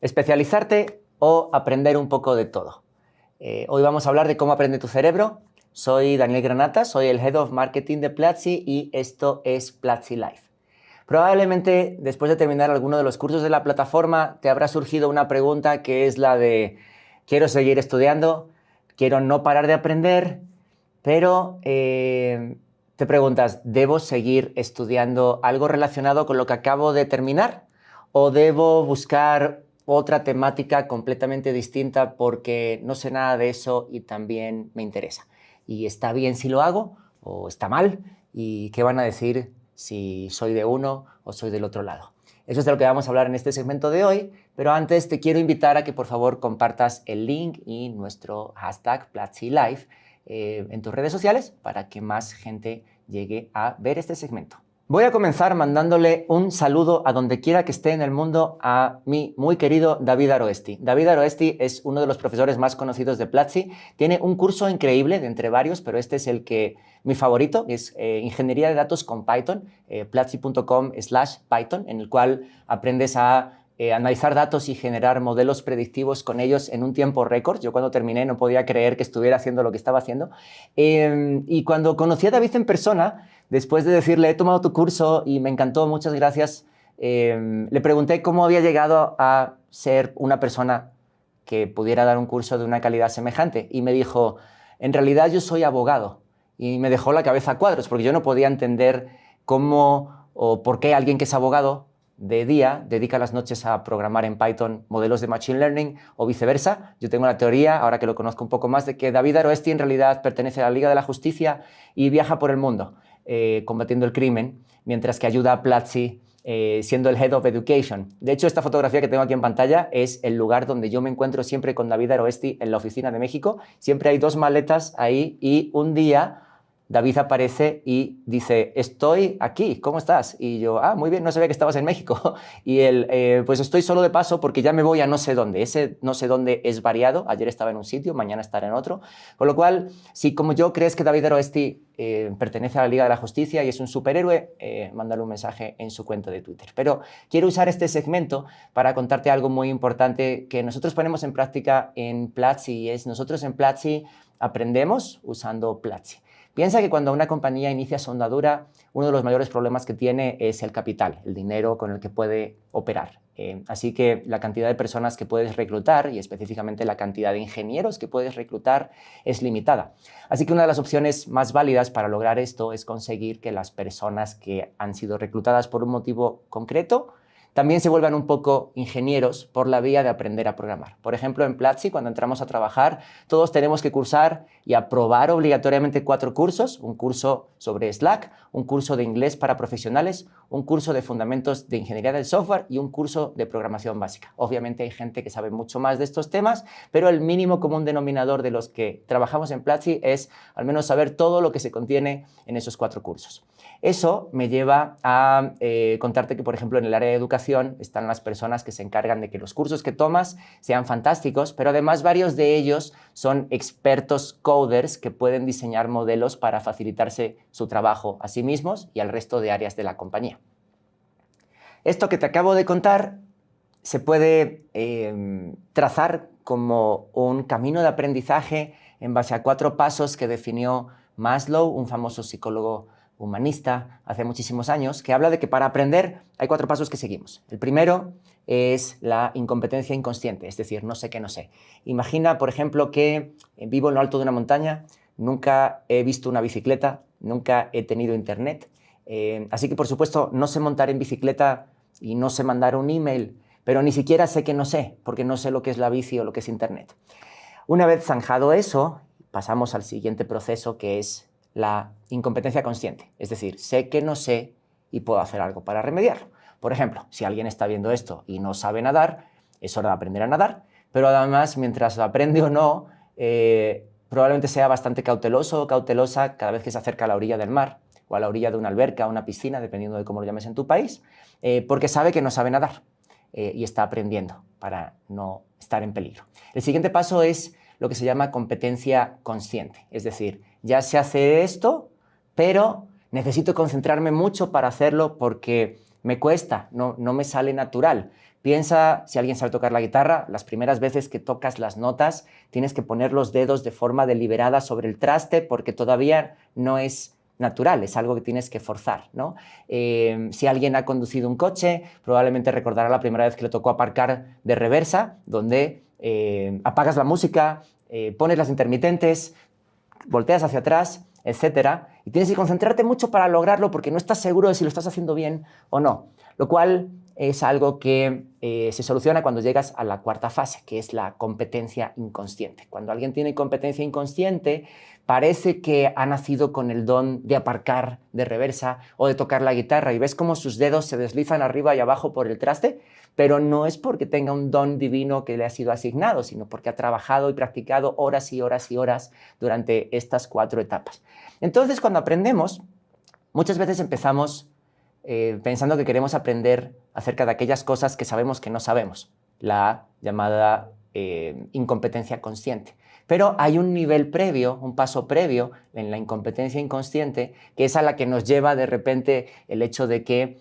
especializarte o aprender un poco de todo. Hoy vamos a hablar de cómo aprende tu cerebro. Soy Daniel Granata, soy el Head of Marketing de Platzi y esto es Platzi Life. Probablemente después de terminar alguno de los cursos de la plataforma te habrá surgido una pregunta que es la de quiero seguir estudiando, quiero no parar de aprender, pero te preguntas, ¿debo seguir estudiando algo relacionado con lo que acabo de terminar? ¿O debo buscar otra temática completamente distinta porque no sé nada de eso y también me interesa? ¿Y está bien si lo hago o está mal? ¿Y qué van a decir si soy de uno o soy del otro lado? Eso es de lo que vamos a hablar en este segmento de hoy, pero antes te quiero invitar a que por favor compartas el link y nuestro hashtag PlatziLife en tus redes sociales para que más gente llegue a ver este segmento. Voy a comenzar mandándole un saludo a donde quiera que esté en el mundo a mi muy querido David Aroesti. David Aroesti es uno de los profesores más conocidos de Platzi. Tiene un curso increíble de entre varios, pero este es mi favorito, es Ingeniería de Datos con Python, platzi.com/Python, en el cual aprendes a analizar datos y generar modelos predictivos con ellos en un tiempo récord. Yo cuando terminé no podía creer que estuviera haciendo lo que estaba haciendo. Y cuando conocí a David en persona, después de decirle, he tomado tu curso y me encantó, muchas gracias, le pregunté cómo había llegado a ser una persona que pudiera dar un curso de una calidad semejante. Y me dijo, en realidad yo soy abogado. Y me dejó la cabeza a cuadros, porque yo no podía entender cómo o por qué alguien que es abogado de día dedica las noches a programar en Python modelos de Machine Learning o viceversa. Yo tengo la teoría, ahora que lo conozco un poco más, de que David Aroesti en realidad pertenece a la Liga de la Justicia y viaja por el mundo combatiendo el crimen, mientras que ayuda a Platzi siendo el Head of Education. De hecho, esta fotografía que tengo aquí en pantalla es el lugar donde yo me encuentro siempre con David Aroesti en la oficina de México. Siempre hay 2 maletas ahí y un día David aparece y dice, estoy aquí, ¿cómo estás? Y yo, muy bien, no sabía que estabas en México. Y él, pues estoy solo de paso porque ya me voy a no sé dónde. Ese no sé dónde es variado. Ayer estaba en un sitio, mañana estaré en otro. Con lo cual, si como yo crees que David Aroesti pertenece a la Liga de la Justicia y es un superhéroe, mándale un mensaje en su cuenta de Twitter. Pero quiero usar este segmento para contarte algo muy importante que nosotros ponemos en práctica en Platzi y es nosotros en Platzi aprendemos usando Platzi. Piensa que cuando una compañía inicia su andadura, uno de los mayores problemas que tiene es el capital, el dinero con el que puede operar. Así que la cantidad de personas que puedes reclutar y específicamente la cantidad de ingenieros que puedes reclutar es limitada. Así que una de las opciones más válidas para lograr esto es conseguir que las personas que han sido reclutadas por un motivo concreto también se vuelvan un poco ingenieros por la vía de aprender a programar. Por ejemplo, en Platzi, cuando entramos a trabajar, todos tenemos que cursar y aprobar obligatoriamente 4 cursos, un curso sobre Slack, un curso de inglés para profesionales, un curso de fundamentos de ingeniería del software y un curso de programación básica. Obviamente hay gente que sabe mucho más de estos temas, pero el mínimo común denominador de los que trabajamos en Platzi es al menos saber todo lo que se contiene en esos 4 cursos. Eso me lleva a contarte que, por ejemplo, en el área de educación están las personas que se encargan de que los cursos que tomas sean fantásticos, pero además varios de ellos son expertos coders que pueden diseñar modelos para facilitarse su trabajo a sí mismos y al resto de áreas de la compañía. Esto que te acabo de contar se puede trazar como un camino de aprendizaje en base a 4 pasos que definió Maslow, un famoso psicólogo humanista hace muchísimos años, que habla de que para aprender hay 4 pasos que seguimos. El primero es la incompetencia inconsciente, es decir, no sé qué no sé. Imagina, por ejemplo, que vivo en lo alto de una montaña, nunca he visto una bicicleta, nunca he tenido internet, así que por supuesto no sé montar en bicicleta y no sé mandar un email, pero ni siquiera sé que no sé, porque no sé lo que es la bici o lo que es internet. Una vez zanjado eso, pasamos al siguiente proceso, que es la incompetencia consciente, es decir, sé que no sé y puedo hacer algo para remediarlo. Por ejemplo, si alguien está viendo esto y no sabe nadar, es hora de aprender a nadar, pero además, mientras aprende o no, probablemente sea bastante cauteloso o cautelosa cada vez que se acerca a la orilla del mar o a la orilla de una alberca o una piscina, dependiendo de cómo lo llames en tu país, porque sabe que no sabe nadar y está aprendiendo para no estar en peligro. El siguiente paso es lo que se llama competencia consciente, es decir, ya sé hacer esto, pero necesito concentrarme mucho para hacerlo porque me cuesta, no me sale natural. Piensa, si alguien sabe tocar la guitarra, las primeras veces que tocas las notas tienes que poner los dedos de forma deliberada sobre el traste porque todavía no es natural, es algo que tienes que forzar, ¿no? Si alguien ha conducido un coche, probablemente recordará la primera vez que le tocó aparcar de reversa, donde apagas la música, pones las intermitentes, volteas hacia atrás, etcétera, y tienes que concentrarte mucho para lograrlo porque no estás seguro de si lo estás haciendo bien o no, lo cual es algo que se soluciona cuando llegas a la cuarta fase, que es la competencia inconsciente. Cuando alguien tiene competencia inconsciente, parece que ha nacido con el don de aparcar de reversa o de tocar la guitarra y ves cómo sus dedos se deslizan arriba y abajo por el traste, pero no es porque tenga un don divino que le ha sido asignado, sino porque ha trabajado y practicado horas y horas y horas durante estas 4 etapas. Entonces, cuando aprendemos, muchas veces empezamos pensando que queremos aprender acerca de aquellas cosas que sabemos que no sabemos, la llamada incompetencia consciente. Pero hay un nivel previo, un paso previo en la incompetencia inconsciente, que es a la que nos lleva de repente el hecho de que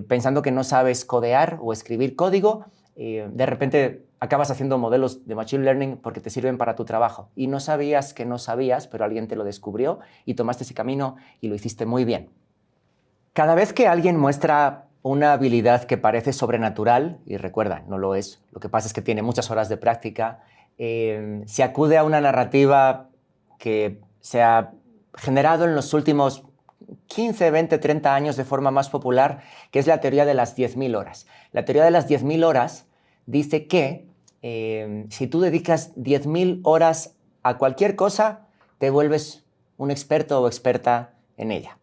pensando que no sabes codear o escribir código, de repente acabas haciendo modelos de Machine Learning porque te sirven para tu trabajo. Y no sabías que no sabías, pero alguien te lo descubrió y tomaste ese camino y lo hiciste muy bien. Cada vez que alguien muestra una habilidad que parece sobrenatural, y recuerda, no lo es, lo que pasa es que tiene muchas horas de práctica, se acude a una narrativa que se ha generado en los últimos 15, 20, 30 años de forma más popular, que es la teoría de las 10.000 horas. La teoría de las 10.000 horas dice que si tú dedicas 10.000 horas a cualquier cosa, te vuelves un experto o experta en ella.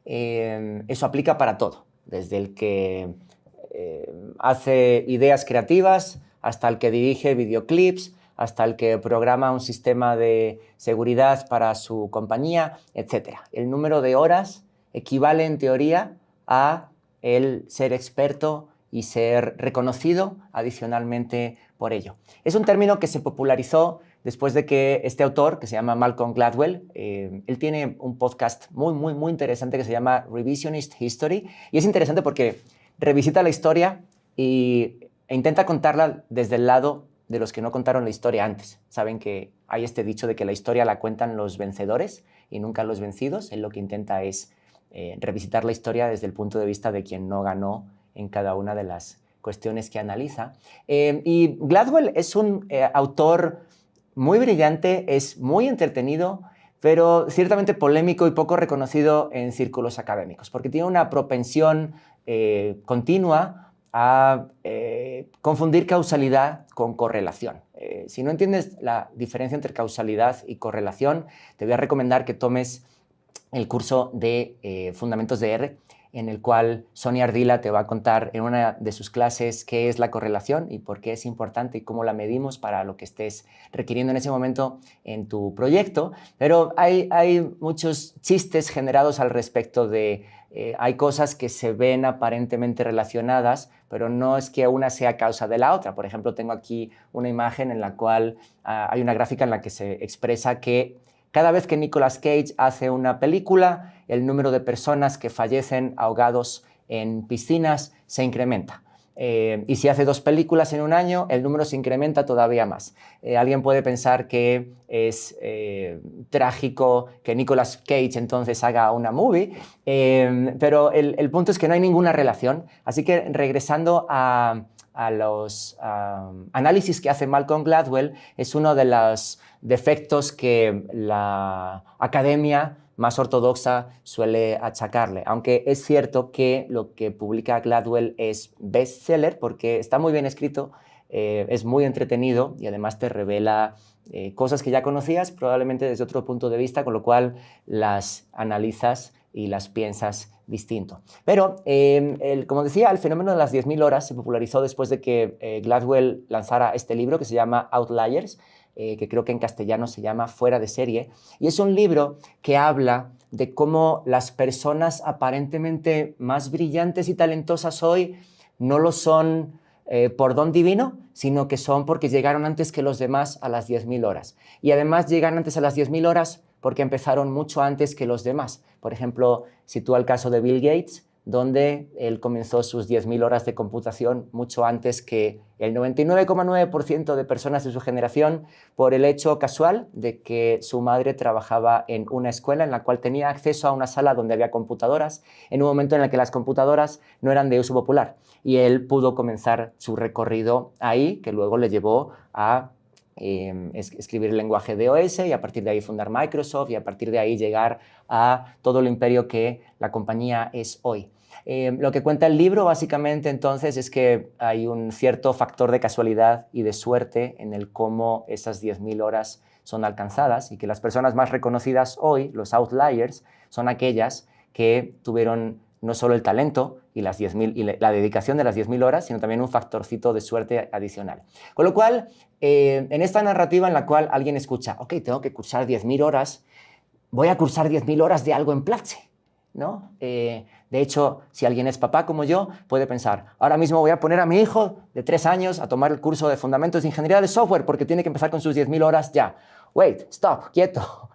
Eso aplica para todo, desde el que hace ideas creativas hasta el que dirige videoclips, hasta el que programa un sistema de seguridad para su compañía, etc. El número de horas equivale en teoría a el ser experto y ser reconocido adicionalmente por ello. Es un término que se popularizó después de que este autor, que se llama Malcolm Gladwell, él tiene un podcast muy interesante que se llama Revisionist History, y es interesante porque revisita la historia e intenta contarla desde el lado de los que no contaron la historia antes. Saben que hay este dicho de que la historia la cuentan los vencedores y nunca los vencidos. Él lo que intenta es revisitar la historia desde el punto de vista de quien no ganó en cada una de las cuestiones que analiza. Y Gladwell es un autor muy brillante, es muy entretenido, pero ciertamente polémico y poco reconocido en círculos académicos, porque tiene una propensión continua a confundir causalidad con correlación. Si no entiendes la diferencia entre causalidad y correlación, te voy a recomendar que tomes el curso de Fundamentos de R, en el cual Sonia Ardila te va a contar en una de sus clases qué es la correlación y por qué es importante y cómo la medimos para lo que estés requiriendo en ese momento en tu proyecto. Pero hay muchos chistes generados al respecto de hay cosas que se ven aparentemente relacionadas, pero no es que una sea causa de la otra. Por ejemplo, tengo aquí una imagen en la cual hay una gráfica en la que se expresa que cada vez que Nicolas Cage hace una película, el número de personas que fallecen ahogados en piscinas se incrementa. Y si hace 2 películas en un año, el número se incrementa todavía más. Alguien puede pensar que es trágico que Nicolas Cage entonces haga una movie, pero el punto es que no hay ninguna relación. Así que regresando a los análisis que hace Malcolm Gladwell, es uno de los defectos que la academia más ortodoxa suele achacarle, aunque es cierto que lo que publica Gladwell es bestseller porque está muy bien escrito, es muy entretenido y además te revela cosas que ya conocías, probablemente desde otro punto de vista, con lo cual las analizas y las piensas distinto. Pero, como decía, el fenómeno de las 10.000 horas se popularizó después de que Gladwell lanzara este libro que se llama Outliers, que creo que en castellano se llama Fuera de serie, y es un libro que habla de cómo las personas aparentemente más brillantes y talentosas hoy no lo son por don divino, sino que son porque llegaron antes que los demás a las 10.000 horas. Y además llegan antes a las 10.000 horas porque empezaron mucho antes que los demás. Por ejemplo, si tú al caso de Bill Gates, donde él comenzó sus 10.000 horas de computación mucho antes que el 99,9% de personas de su generación, por el hecho casual de que su madre trabajaba en una escuela en la cual tenía acceso a una sala donde había computadoras, en un momento en el que las computadoras no eran de uso popular. Y él pudo comenzar su recorrido ahí, que luego le llevó a escribir el lenguaje DOS y a partir de ahí fundar Microsoft y a partir de ahí llegar a todo el imperio que la compañía es hoy. Lo que cuenta el libro básicamente entonces es que hay un cierto factor de casualidad y de suerte en el cómo esas 10.000 horas son alcanzadas y que las personas más reconocidas hoy, los outliers, son aquellas que tuvieron no solo el talento y las 10.000 y la dedicación de las 10.000 horas, sino también un factorcito de suerte adicional. Con lo cual, en esta narrativa en la cual alguien escucha, ok, tengo que cursar 10.000 horas, voy a cursar 10.000 horas de algo en Platzi, ¿no? De hecho, si alguien es papá como yo, puede pensar, ahora mismo voy a poner a mi hijo de 3 años a tomar el curso de Fundamentos de Ingeniería de Software porque tiene que empezar con sus 10.000 horas ya. Wait, stop, quieto.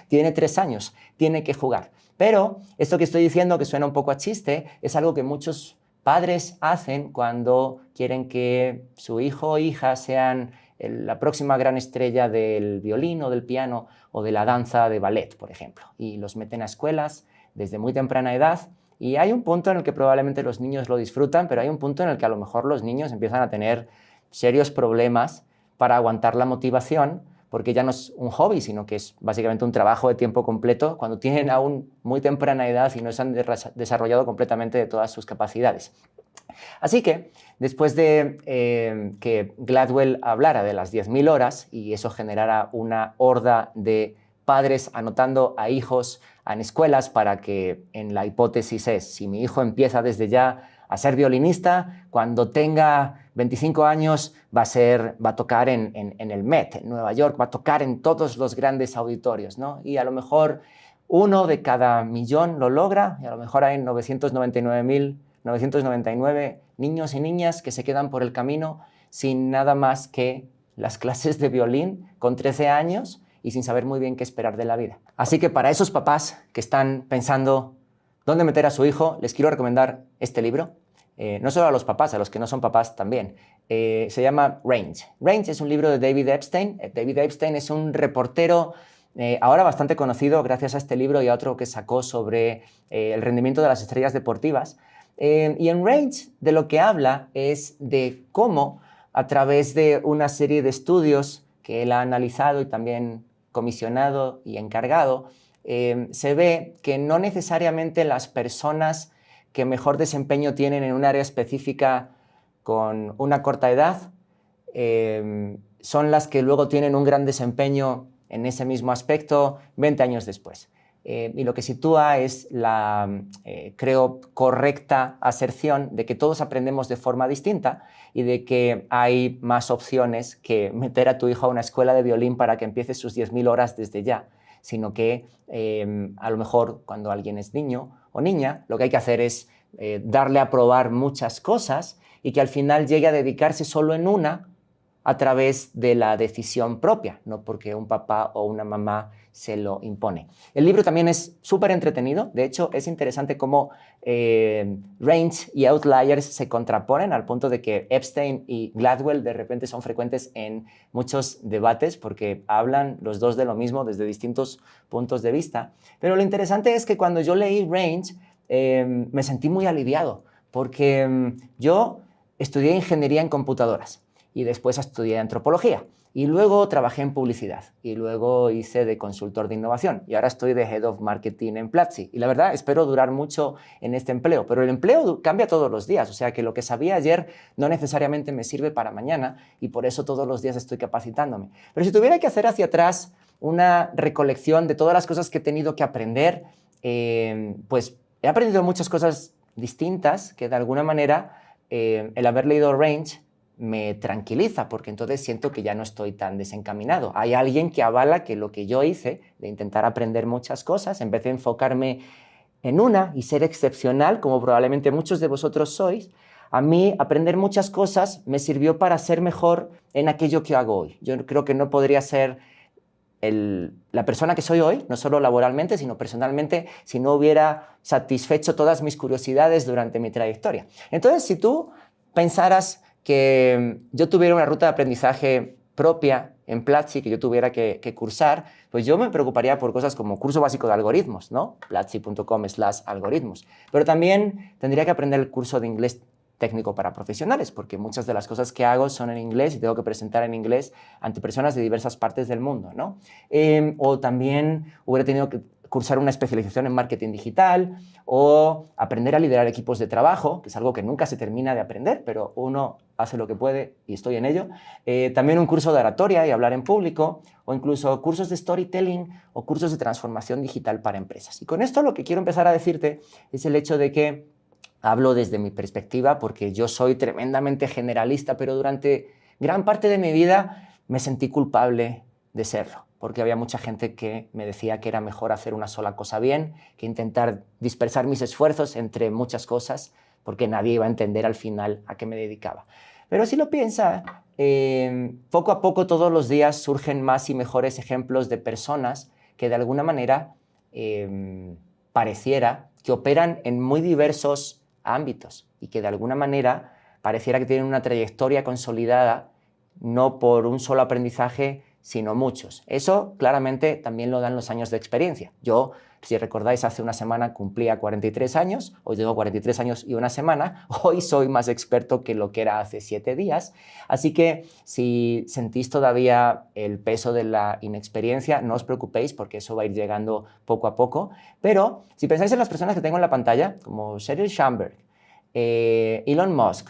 Tiene 3 años, tiene que jugar. Pero esto que estoy diciendo, que suena un poco a chiste, es algo que muchos padres hacen cuando quieren que su hijo o hija sean la próxima gran estrella del violín o del piano o de la danza de ballet, por ejemplo. Y los meten a escuelas desde muy temprana edad y hay un punto en el que probablemente los niños lo disfrutan, pero hay un punto en el que a lo mejor los niños empiezan a tener serios problemas para aguantar la motivación, porque ya no es un hobby, sino que es básicamente un trabajo de tiempo completo cuando tienen aún muy temprana edad y no se han desarrollado completamente de todas sus capacidades. Así que, después de que Gladwell hablara de las 10.000 horas y eso generara una horda de padres anotando a hijos en escuelas para que, en la hipótesis es, si mi hijo empieza desde ya a ser violinista, cuando tenga 25 años va a tocar en el Met, en Nueva York, va a tocar en todos los grandes auditorios, ¿no? Y a lo mejor 1 de cada millón lo logra, y a lo mejor hay 999 niños y niñas que se quedan por el camino sin nada más que las clases de violín con 13 años y sin saber muy bien qué esperar de la vida. Así que para esos papás que están pensando dónde meter a su hijo, les quiero recomendar este libro. No solo a los papás, a los que no son papás también. Se llama Range. Range es un libro de David Epstein. David Epstein es un reportero ahora bastante conocido gracias a este libro y a otro que sacó sobre el rendimiento de las estrellas deportivas. Y en Range de lo que habla es de cómo a través de una serie de estudios que él ha analizado y también comisionado y encargado, se ve que no necesariamente las personas que mejor desempeño tienen en un área específica con una corta edad son las que luego tienen un gran desempeño en ese mismo aspecto 20 años después. Y lo que sitúa es la, creo, correcta aserción de que todos aprendemos de forma distinta y de que hay más opciones que meter a tu hijo a una escuela de violín para que empiece sus 10.000 horas desde ya, sino que a lo mejor cuando alguien es niño o niña, lo que hay que hacer es darle a probar muchas cosas y que al final llegue a dedicarse solo en una a través de la decisión propia, no porque un papá o una mamá se lo impone. El libro también es súper entretenido. De hecho, es interesante cómo Range y Outliers se contraponen al punto de que Epstein y Gladwell de repente son frecuentes en muchos debates porque hablan los dos de lo mismo desde distintos puntos de vista. Pero lo interesante es que cuando yo leí Range me sentí muy aliviado porque yo estudié ingeniería en computadoras y después estudié antropología y luego trabajé en publicidad y luego hice de consultor de innovación y ahora estoy de Head of Marketing en Platzi y la verdad espero durar mucho en este empleo, pero el empleo cambia todos los días, o sea que lo que sabía ayer no necesariamente me sirve para mañana y por eso todos los días estoy capacitándome. Pero si tuviera que hacer hacia atrás una recolección de todas las cosas que he tenido que aprender, pues he aprendido muchas cosas distintas que de alguna manera el haber leído Range me tranquiliza porque entonces siento que ya no estoy tan desencaminado. Hay alguien que avala que lo que yo hice de intentar aprender muchas cosas en vez de enfocarme en una y ser excepcional, como probablemente muchos de vosotros sois, a mí aprender muchas cosas me sirvió para ser mejor en aquello que hago hoy. Yo creo que no podría ser la persona que soy hoy, no solo laboralmente, sino personalmente, si no hubiera satisfecho todas mis curiosidades durante mi trayectoria. Entonces, si tú pensaras que yo tuviera una ruta de aprendizaje propia en Platzi, que yo tuviera que cursar, pues yo me preocuparía por cosas como curso básico de algoritmos, ¿no? platzi.com/algoritmos. Pero también tendría que aprender el curso de inglés técnico para profesionales, porque muchas de las cosas que hago son en inglés y tengo que presentar en inglés ante personas de diversas partes del mundo, ¿no? O también hubiera tenido que cursar una especialización en marketing digital o aprender a liderar equipos de trabajo, que es algo que nunca se termina de aprender, pero uno hace lo que puede y estoy en ello. También un curso de oratoria y hablar en público, o incluso cursos de storytelling o cursos de transformación digital para empresas. Y con esto lo que quiero empezar a decirte es el hecho de que hablo desde mi perspectiva porque yo soy tremendamente generalista, pero durante gran parte de mi vida me sentí culpable de serlo, porque había mucha gente que me decía que era mejor hacer una sola cosa bien que intentar dispersar mis esfuerzos entre muchas cosas, porque nadie iba a entender al final a qué me dedicaba. Pero si lo piensas, poco a poco todos los días surgen más y mejores ejemplos de personas que de alguna manera pareciera que operan en muy diversos ámbitos y que de alguna manera pareciera que tienen una trayectoria consolidada no por un solo aprendizaje, sino muchos. Eso claramente también lo dan los años de experiencia. Yo, si recordáis, hace una semana cumplía 43 años, hoy tengo 43 años y una semana, hoy soy más experto que lo que era hace 7 días, así que si sentís todavía el peso de la inexperiencia, no os preocupéis porque eso va a ir llegando poco a poco, pero si pensáis en las personas que tengo en la pantalla, como Sheryl Sandberg, Elon Musk,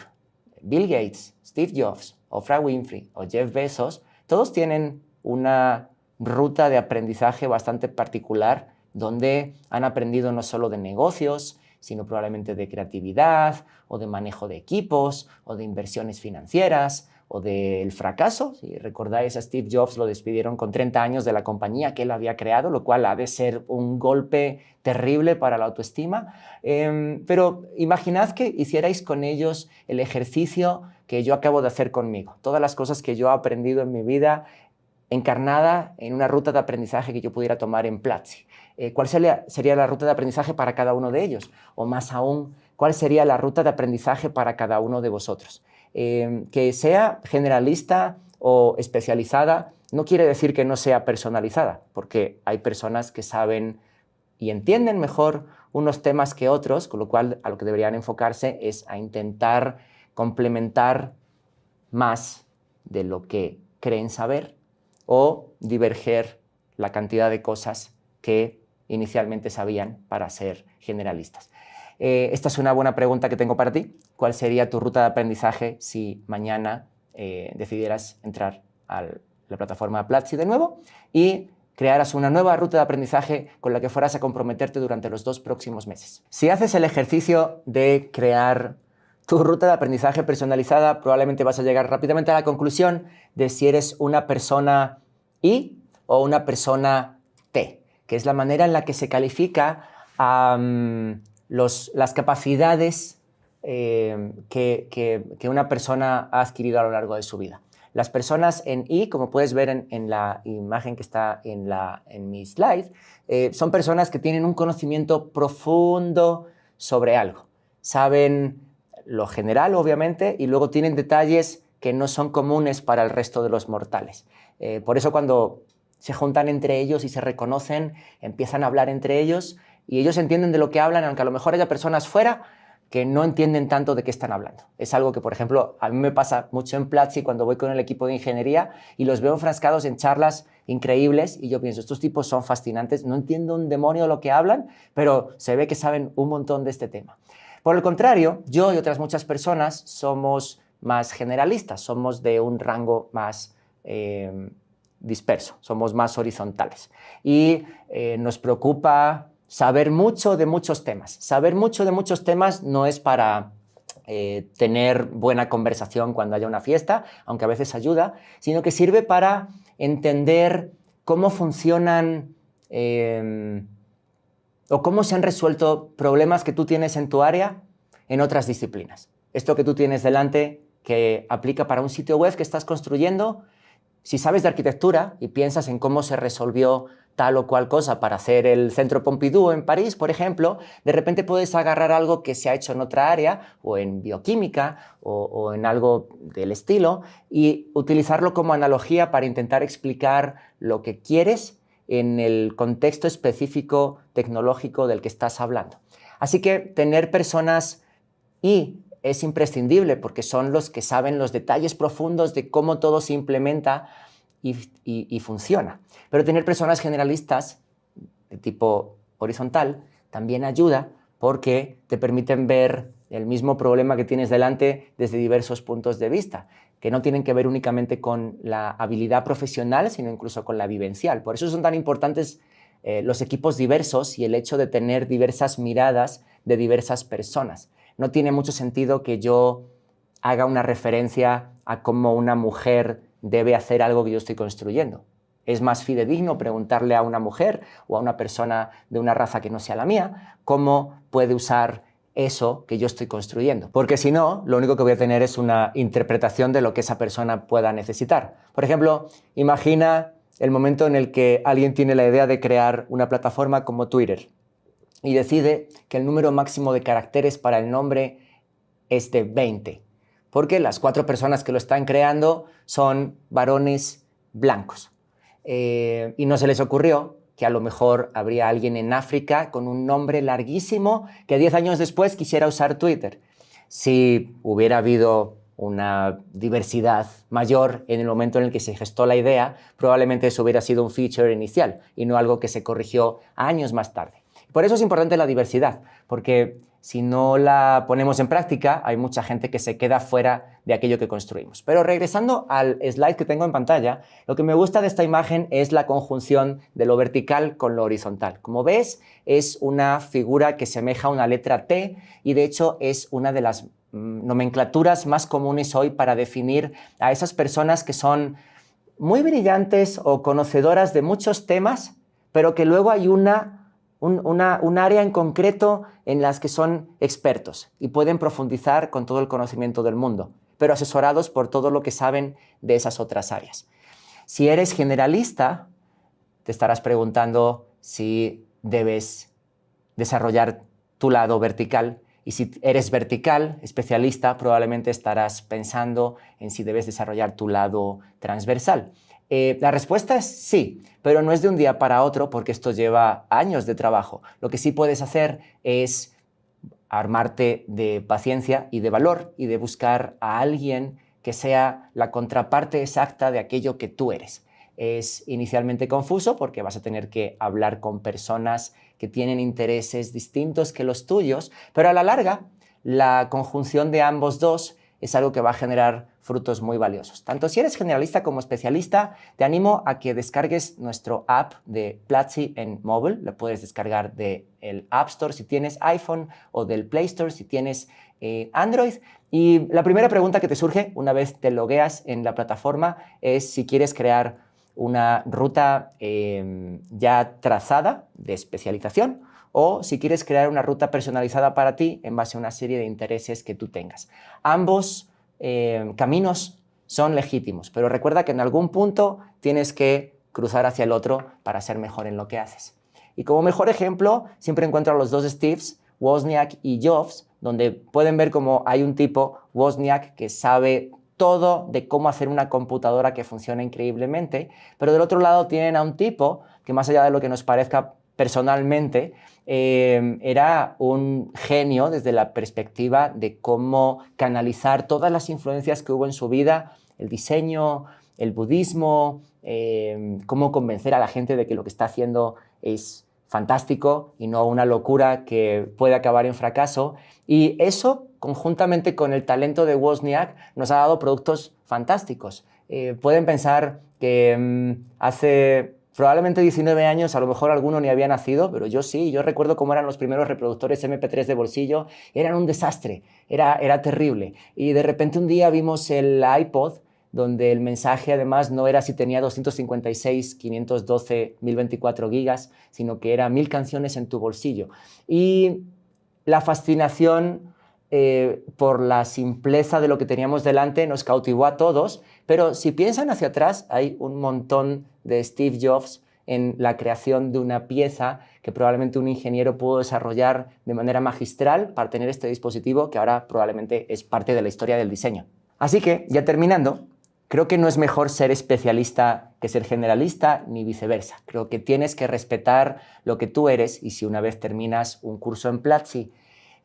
Bill Gates, Steve Jobs, Oprah Winfrey o Jeff Bezos, todos tienen una ruta de aprendizaje bastante particular donde han aprendido no solo de negocios, sino probablemente de creatividad o de manejo de equipos o de inversiones financieras o del fracaso. Si recordáis, a Steve Jobs lo despidieron con 30 años de la compañía que él había creado, lo cual ha de ser un golpe terrible para la autoestima. Pero imaginad que hicierais con ellos el ejercicio que yo acabo de hacer conmigo. Todas las cosas que yo he aprendido en mi vida encarnada en una ruta de aprendizaje que yo pudiera tomar en Platzi. ¿Cuál sería la ruta de aprendizaje para cada uno de ellos? O más aún, ¿cuál sería la ruta de aprendizaje para cada uno de vosotros? Que sea generalista o especializada no quiere decir que no sea personalizada, porque hay personas que saben y entienden mejor unos temas que otros, con lo cual a lo que deberían enfocarse es a intentar complementar más de lo que creen saber o diverger la cantidad de cosas que inicialmente sabían para ser generalistas. Esta es una buena pregunta que tengo para ti. ¿Cuál sería tu ruta de aprendizaje si mañana decidieras entrar a la plataforma Platzi de nuevo y crearas una nueva ruta de aprendizaje con la que fueras a comprometerte durante los 2 próximos meses? Si haces el ejercicio de crear tu ruta de aprendizaje personalizada, probablemente vas a llegar rápidamente a la conclusión de si eres una persona I o una persona T, que es la manera en la que se califica las capacidades que una persona ha adquirido a lo largo de su vida. Las personas en I, como puedes ver en la imagen que está en mi slide, son personas que tienen un conocimiento profundo sobre algo. Saben lo general, obviamente, y luego tienen detalles que no son comunes para el resto de los mortales. Por eso cuando se juntan entre ellos y se reconocen, empiezan a hablar entre ellos y ellos entienden de lo que hablan, aunque a lo mejor haya personas fuera que no entienden tanto de qué están hablando. Es algo que, por ejemplo, a mí me pasa mucho en Platzi cuando voy con el equipo de ingeniería y los veo enfrascados en charlas increíbles y yo pienso, estos tipos son fascinantes, no entiendo un demonio lo que hablan, pero se ve que saben un montón de este tema. Por el contrario, yo y otras muchas personas somos más generalistas, somos de un rango más disperso, somos más horizontales y nos preocupa saber mucho de muchos temas. Saber mucho de muchos temas no es para tener buena conversación cuando haya una fiesta, aunque a veces ayuda, sino que sirve para entender cómo funcionan o cómo se han resuelto problemas que tú tienes en tu área en otras disciplinas. Esto que tú tienes delante, que aplica para un sitio web que estás construyendo, Si sabes de arquitectura y piensas en cómo se resolvió tal o cual cosa para hacer el Centro Pompidou en París, por ejemplo, de repente puedes agarrar algo que se ha hecho en otra área, o en bioquímica, o en algo del estilo, y utilizarlo como analogía para intentar explicar lo que quieres en el contexto específico tecnológico del que estás hablando. Así que tener personas es imprescindible porque son los que saben los detalles profundos de cómo todo se implementa y funciona. Pero tener personas generalistas de tipo horizontal también ayuda porque te permiten ver el mismo problema que tienes delante desde diversos puntos de vista, que no tienen que ver únicamente con la habilidad profesional, sino incluso con la vivencial. Por eso son tan importantes los equipos diversos y el hecho de tener diversas miradas de diversas personas. No tiene mucho sentido que yo haga una referencia a cómo una mujer debe hacer algo que yo estoy construyendo. Es más fidedigno preguntarle a una mujer o a una persona de una raza que no sea la mía cómo puede usar eso que yo estoy construyendo. Porque si no, lo único que voy a tener es una interpretación de lo que esa persona pueda necesitar. Por ejemplo, imagina el momento en el que alguien tiene la idea de crear una plataforma como Twitter y decide que el número máximo de caracteres para el nombre es de 20, porque las 4 personas que lo están creando son varones blancos. Y no se les ocurrió que a lo mejor habría alguien en África con un nombre larguísimo que 10 años después quisiera usar Twitter. Si hubiera habido una diversidad mayor en el momento en el que se gestó la idea, probablemente eso hubiera sido un feature inicial y no algo que se corrigió años más tarde. Por eso es importante la diversidad, porque si no la ponemos en práctica, hay mucha gente que se queda fuera de aquello que construimos. Pero regresando al slide que tengo en pantalla, lo que me gusta de esta imagen es la conjunción de lo vertical con lo horizontal. Como ves, es una figura que semeja a una letra T y de hecho es una de las nomenclaturas más comunes hoy para definir a esas personas que son muy brillantes o conocedoras de muchos temas, pero que luego hay un área en concreto en las que son expertos y pueden profundizar con todo el conocimiento del mundo, pero asesorados por todo lo que saben de esas otras áreas. Si eres generalista, te estarás preguntando si debes desarrollar tu lado vertical, y si eres vertical, especialista, probablemente estarás pensando en si debes desarrollar tu lado transversal. La respuesta es sí, pero no es de un día para otro porque esto lleva años de trabajo. Lo que sí puedes hacer es armarte de paciencia y de valor y de buscar a alguien que sea la contraparte exacta de aquello que tú eres. Es inicialmente confuso porque vas a tener que hablar con personas que tienen intereses distintos que los tuyos, pero a la larga la conjunción de ambos dos es algo que va a generar frutos muy valiosos. Tanto si eres generalista como especialista, te animo a que descargues nuestro app de Platzi en móvil. Lo puedes descargar del App Store si tienes iPhone o del Play Store si tienes Android. Y la primera pregunta que te surge una vez te logueas en la plataforma es si quieres crear una ruta ya trazada de especialización o si quieres crear una ruta personalizada para ti en base a una serie de intereses que tú tengas. Ambos caminos son legítimos, pero recuerda que en algún punto tienes que cruzar hacia el otro para ser mejor en lo que haces. Y como mejor ejemplo, siempre encuentro a los dos Steves, Wozniak y Jobs, donde pueden ver cómo hay un tipo, Wozniak, que sabe todo de cómo hacer una computadora que funcione increíblemente, pero del otro lado tienen a un tipo que, más allá de lo que nos parezca personalmente, era un genio desde la perspectiva de cómo canalizar todas las influencias que hubo en su vida, el diseño, el budismo, cómo convencer a la gente de que lo que está haciendo es fantástico y no una locura que puede acabar en fracaso. Y eso, conjuntamente con el talento de Wozniak, nos ha dado productos fantásticos. Pueden pensar que hace probablemente 19 años, a lo mejor alguno ni había nacido, pero yo sí. Yo recuerdo cómo eran los primeros reproductores MP3 de bolsillo. Eran un desastre, era terrible. Y de repente un día vimos el iPod, donde el mensaje además no era si tenía 256, 512, 1024 gigas, sino que era 1000 canciones en tu bolsillo. Y la fascinación por la simpleza de lo que teníamos delante nos cautivó a todos, Pero si piensan hacia atrás, hay un montón de Steve Jobs en la creación de una pieza que probablemente un ingeniero pudo desarrollar de manera magistral para tener este dispositivo que ahora probablemente es parte de la historia del diseño. Así que, ya terminando, creo que no es mejor ser especialista que ser generalista, ni viceversa. Creo que tienes que respetar lo que tú eres y si una vez terminas un curso en Platzi,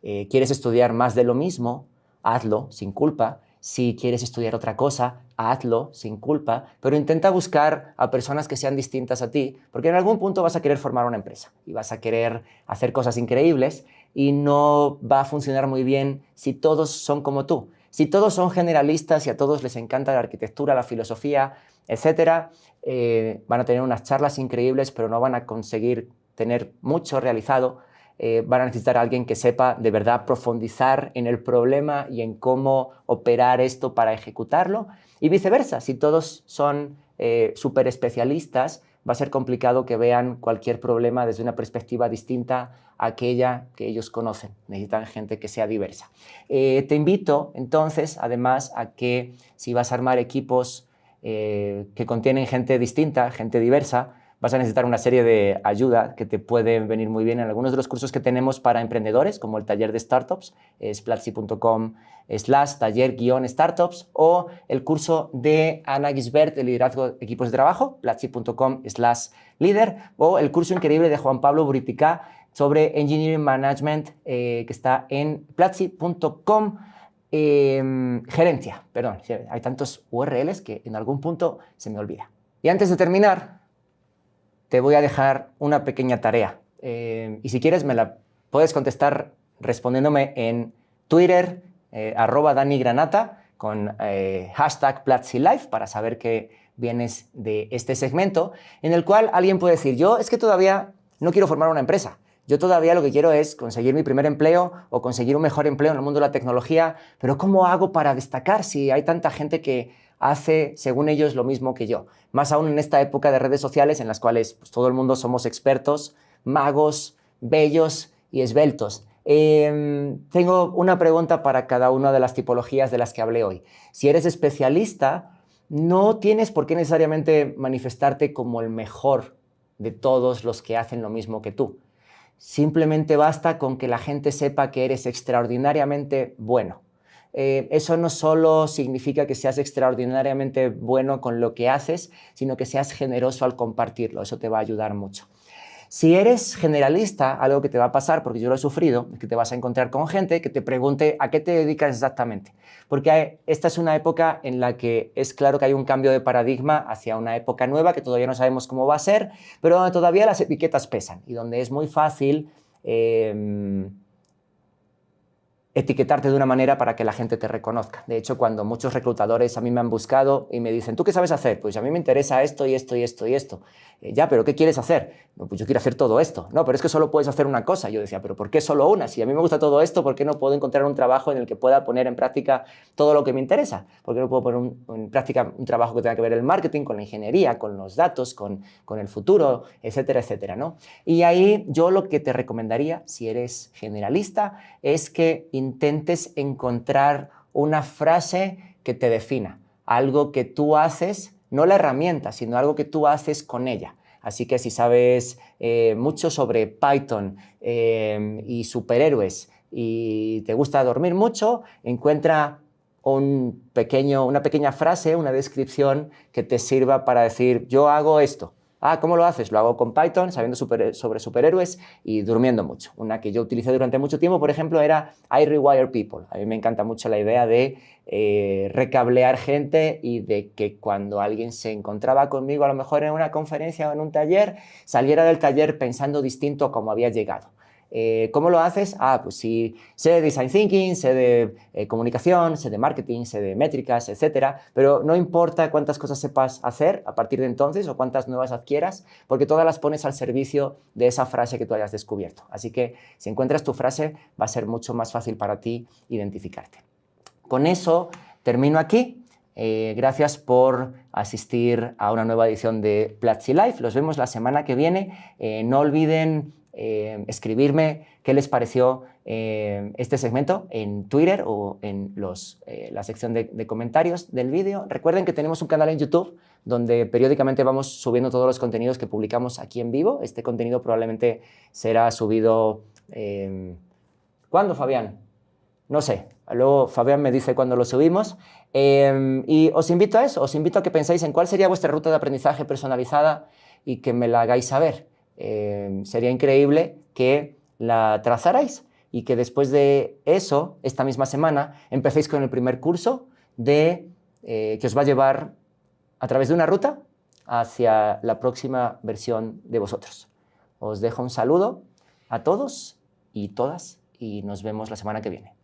quieres estudiar más de lo mismo, hazlo sin culpa. Si quieres estudiar otra cosa, hazlo sin culpa, pero intenta buscar a personas que sean distintas a ti, porque en algún punto vas a querer formar una empresa y vas a querer hacer cosas increíbles y no va a funcionar muy bien si todos son como tú. Si todos son generalistas y a todos les encanta la arquitectura, la filosofía, etcétera, van a tener unas charlas increíbles, pero no van a conseguir tener mucho realizado. Van a necesitar a alguien que sepa de verdad profundizar en el problema y en cómo operar esto para ejecutarlo. Y viceversa, si todos son súper especialistas, va a ser complicado que vean cualquier problema desde una perspectiva distinta a aquella que ellos conocen. Necesitan gente que sea diversa. Te invito entonces, además, a que si vas a armar equipos que contienen gente distinta, gente diversa, vas a necesitar una serie de ayuda que te pueden venir muy bien en algunos de los cursos que tenemos para emprendedores, como el taller de startups, es platzi.com/taller-startups, o el curso de Ana Gisbert de liderazgo de equipos de trabajo, platzi.com/líder, o el curso increíble de Juan Pablo Buritica sobre Engineering Management, que está en platzi.com. Gerencia, perdón, hay tantos URLs que en algún punto se me olvida. Y antes de terminar, te voy a dejar una pequeña tarea. Y si quieres me la puedes contestar respondiéndome en Twitter, @DaniGranata, con hashtag PlatziLife, para saber que vienes de este segmento, en el cual alguien puede decir, yo es que todavía no quiero formar una empresa. Yo todavía lo que quiero es conseguir mi primer empleo o conseguir un mejor empleo en el mundo de la tecnología, pero ¿cómo hago para destacar si hay tanta gente que hace, según ellos, lo mismo que yo? Más aún en esta época de redes sociales en las cuales pues, todo el mundo somos expertos, magos, bellos y esbeltos. Tengo una pregunta para cada una de las tipologías de las que hablé hoy. Si eres especialista, no tienes por qué necesariamente manifestarte como el mejor de todos los que hacen lo mismo que tú. Simplemente basta con que la gente sepa que eres extraordinariamente bueno. Eso no solo significa que seas extraordinariamente bueno con lo que haces, sino que seas generoso al compartirlo. Eso te va a ayudar mucho. Si eres generalista, algo que te va a pasar, porque yo lo he sufrido, es que te vas a encontrar con gente que te pregunte a qué te dedicas exactamente. Porque esta es una época en la que es claro que hay un cambio de paradigma hacia una época nueva que todavía no sabemos cómo va a ser, pero donde todavía las etiquetas pesan y donde es muy fácil etiquetarte de una manera para que la gente te reconozca. De hecho, cuando muchos reclutadores a mí me han buscado y me dicen, ¿tú qué sabes hacer? Pues a mí me interesa esto y esto y esto y esto. Ya, ¿pero qué quieres hacer? No, pues yo quiero hacer todo esto. No, pero es que solo puedes hacer una cosa. Yo decía, ¿pero por qué solo una? Si a mí me gusta todo esto, ¿por qué no puedo encontrar un trabajo en el que pueda poner en práctica todo lo que me interesa? ¿Por qué no puedo poner en práctica un trabajo que tenga que ver el marketing, con la ingeniería, con los datos, con el futuro, etcétera, etcétera, ¿no? Y ahí yo lo que te recomendaría, si eres generalista, es que intentes encontrar una frase que te defina, algo que tú haces, no la herramienta, sino algo que tú haces con ella. Así que si sabes mucho sobre Python y superhéroes y te gusta dormir mucho, encuentra una pequeña frase, una descripción que te sirva para decir, yo hago esto. Ah, ¿cómo lo haces? Lo hago con Python, sabiendo sobre superhéroes y durmiendo mucho. Una que yo utilicé durante mucho tiempo, por ejemplo, era I Rewire People. A mí me encanta mucho la idea de recablear gente y de que cuando alguien se encontraba conmigo, a lo mejor en una conferencia o en un taller, saliera del taller pensando distinto a como había llegado. ¿Cómo lo haces? Ah, pues sí, sé de Design Thinking, sé de comunicación, sé de marketing, sé de métricas, etcétera, pero no importa cuántas cosas sepas hacer a partir de entonces o cuántas nuevas adquieras, porque todas las pones al servicio de esa frase que tú hayas descubierto. Así que si encuentras tu frase, va a ser mucho más fácil para ti identificarte. Con eso termino aquí. Gracias por asistir a una nueva edición de Platzi Life. Los vemos la semana que viene. No olviden escribirme qué les pareció este segmento en Twitter o en la sección de comentarios del vídeo. Recuerden que tenemos un canal en YouTube donde periódicamente vamos subiendo todos los contenidos que publicamos aquí en vivo. Este contenido probablemente será subido... ¿cuándo, Fabián? No sé. Luego Fabián me dice cuándo lo subimos. Y os invito a eso, os invito a que penséis en cuál sería vuestra ruta de aprendizaje personalizada y que me la hagáis saber. Sería increíble que la trazarais y que después de eso, esta misma semana, empecéis con el primer curso que os va a llevar a través de una ruta hacia la próxima versión de vosotros. Os dejo un saludo a todos y todas y nos vemos la semana que viene.